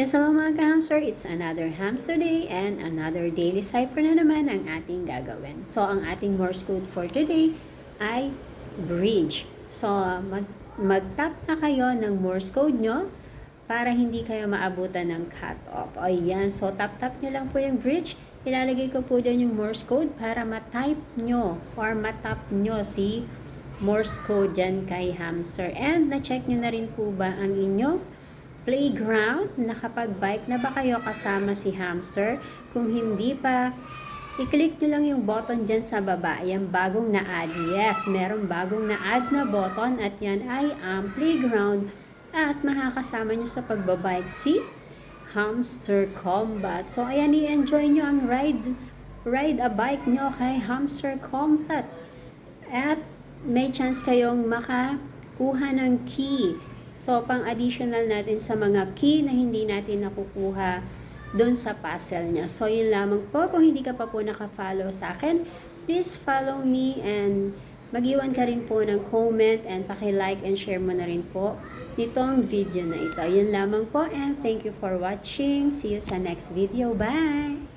Yes, hello mga ka-hamster. It's another hamster day and another daily cipher na naman ang ating gagawin. So, ang ating Morse code for today ay bridge. So, mag-tap na kayo ng Morse code nyo para hindi kayo maabutan ng cut-off. O yan, so tap-tap nyo lang po yung bridge. Ilalagay ko po dyan yung Morse code para ma-type nyo or ma-tap nyo si Morse code dyan kay hamster. And na-check nyo na rin po ba ang inyong playground? Nakapag-bike na ba kayo kasama si hamster? Kung hindi pa, i-click nyo lang yung button dyan sa baba. Yan bagong na-add. Yes, merong bagong na-add na button at yan ay ang playground at makakasama nyo sa pagbabike si Hamster Combat. So, ayan, i-enjoy nyo ang ride a bike nyo kay Hamster Combat. At may chance kayong makakuha ng key. So, pang-additional natin sa mga key na hindi natin nakukuha doon sa puzzle niya. So, yun lamang po. Kung hindi ka pa po naka-follow sa akin, please follow me and mag-iwan ka rin po ng comment and paki-like and share mo na rin po nitong video na ito. Yun lamang po and thank you for watching. See you sa next video. Bye!